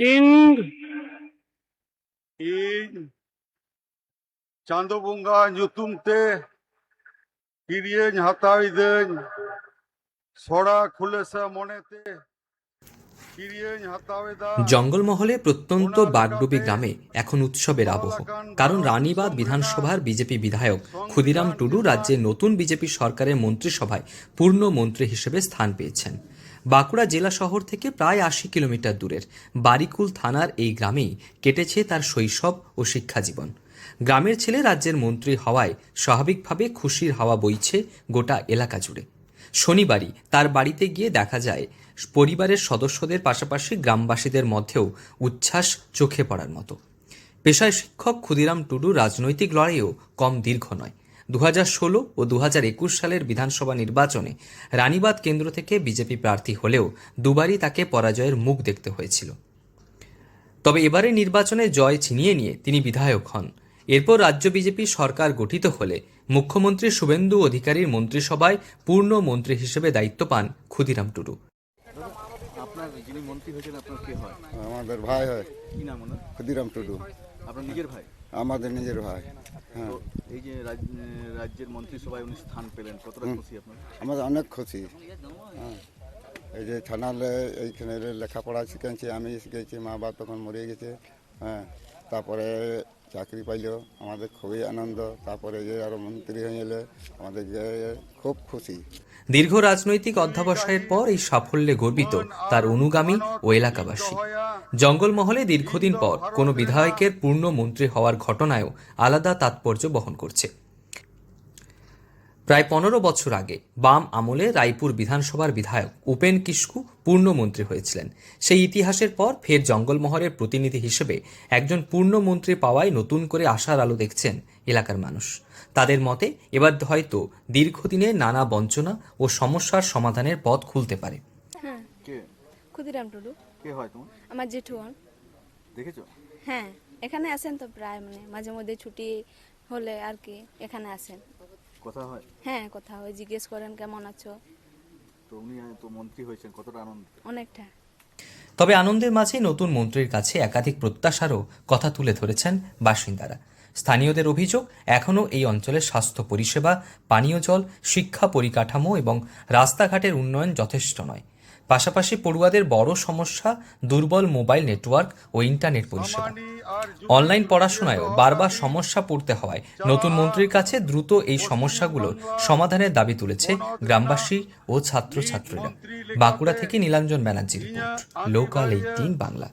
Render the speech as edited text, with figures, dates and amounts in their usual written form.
ing ing Chando bunga nyutum te kiriye hatawi den sora khulesa monete kiriye hatawe da জঙ্গলমহলে প্রত্যন্ত বাগডুবি গ্রামে এখন উৎসবের আবহ। কারণ রানীবাঁধ বিধানসভার বিজেপি বিধায়ক ক্ষুদিরাম টুডু রাজ্যের নতুন বিজেপি সরকারের মন্ত্রিসভায় পূর্ণ মন্ত্রী হিসেবে স্থান পেয়েছেন। বাঁকুড়া জেলা শহর থেকে প্রায় ৮০ কিলোমিটার দূরের বারিকুল থানার এই গ্রামেই কেটেছে তার শৈশব ও শিক্ষাজীবন। গ্রামের ছেলে রাজ্যের মন্ত্রী হওয়ায় স্বাভাবিকভাবে খুশির হাওয়া বইছে গোটা এলাকা জুড়ে। শনিবারই তার বাড়িতে গিয়ে দেখা যায় পরিবারের সদস্যদের পাশাপাশি গ্রামবাসীদের মধ্যেও উচ্ছ্বাস চোখে পড়ার মতো। পেশায় শিক্ষক ক্ষুদিরাম টুডু রাজনৈতিক লড়াইও কম দীর্ঘ নয়। 2016 ও 2021 সালের বিধানসভা নির্বাচনে রানীবাঁধ কেন্দ্র থেকে বিজেপি প্রার্থী হলেও দুবারই তাকে পরাজয়ের মুখ দেখতে হয়েছিল। তবে এবারে নির্বাচনে জয় ছিনিয়ে নিয়ে তিনি বিধায়ক হন। এরপর রাজ্য বিজেপি সরকার গঠিত হলে মুখ্যমন্ত্রী শুভেন্দু অধিকারীর মন্ত্রিসভায় পূর্ণ মন্ত্রী হিসেবে দায়িত্ব পান ক্ষুদিরাম টুডু। আপনার যিনি মন্ত্রী হয়েছেন আপনার কে হয়? আমাদের ভাই হয়। কি নাম ওনার? ক্ষুদিরাম টুডু। আপনার নিজের ভাই? আমাদের নিজের ভাই। হ্যাঁ। তো এই যে রাজ্যের মন্ত্রিসভায় উনি স্থান পেলেন, কতটা খুশি আপনার? আমাদের অনেক খুশি। হ্যাঁ। এই যে থানালে এইখানে লেখাপড়া শিখেছি, আমি শিখেছি, মা বাবা তখন মরে গেছে। হ্যাঁ, তারপরে চাকরি পাইলো, আমাদের খুবই আনন্দ। তারপরে যে আরো মন্ত্রী হয়ে গেলে আমাদের খুব খুশি। দীর্ঘ রাজনৈতিক অধ্যবসায়ের পর এই সাফল্যে গর্বিত তার অনুগামী ও এলাকাবাসী। জঙ্গলমহলে দীর্ঘদিন পর কোনো বিধায়কের পূর্ণ মন্ত্রী হওয়ার ঘটনায়ও আলাদা তাৎপর্য বহন করছে। প্রায় 15 বছর আগে বাম আমলে রায়পুর বিধানসভার বিধায়ক উপেন কিস্কু পূর্ণমন্ত্রী হয়েছিলেন। সেই ইতিহাসের পর ফের জঙ্গলমহলের প্রতিনিধি হিসেবে একজন পূর্ণমন্ত্রী পাওয়ায় নতুন করে আশার আলো দেখছেন এলাকার মানুষ। তাদের মতে এবার হয়তো দীর্ঘদিনের নানা বঞ্চনা ও সমস্যার সমাধানের পথ খুলতে পারে। হ্যাঁ, কে? ক্ষুদিরাম টুডু। কে হয় তোমার? আমার জেঠু হন। দেখেছো? হ্যাঁ, এখানে আসেন তো প্রায়, মাঝে মধ্যে ছুটি হলে আর কি এখানে আসেন। কথা হয়? হ্যাঁ, কথা হয়, জিজ্ঞেস করেন কেমন আছো। তো উনি তো মন্ত্রী হয়েছেন, কতটা আনন্দ? অনেকটা। তবে আনন্দের মাঝে নতুন মন্ত্রীর কাছে একাধিক প্রত্যাশারও কথা তুলে ধরেছেন বাসিন্দারা। স্থানীয়দের অভিযোগ, এখনও এই অঞ্চলের স্বাস্থ্য পরিষেবা, পানীয় জল, শিক্ষা পরিকাঠামো এবং রাস্তাঘাটের উন্নয়ন যথেষ্ট নয়। পাশাপাশি পড়ুয়াদের বড় সমস্যা দুর্বল মোবাইল নেটওয়ার্ক ও ইন্টারনেট পরিষেবা। অনলাইন পড়াশোনায়ও বারবার সমস্যা পড়তে হওয়ায় নতুন মন্ত্রীর কাছে দ্রুত এই সমস্যাগুলোর সমাধানের দাবি তুলেছে গ্রামবাসী ও ছাত্রছাত্রীরা। বাঁকুড়া থেকে নীলাঞ্জন ব্যানার্জির রিপোর্ট, লোকাল 18 বাংলা।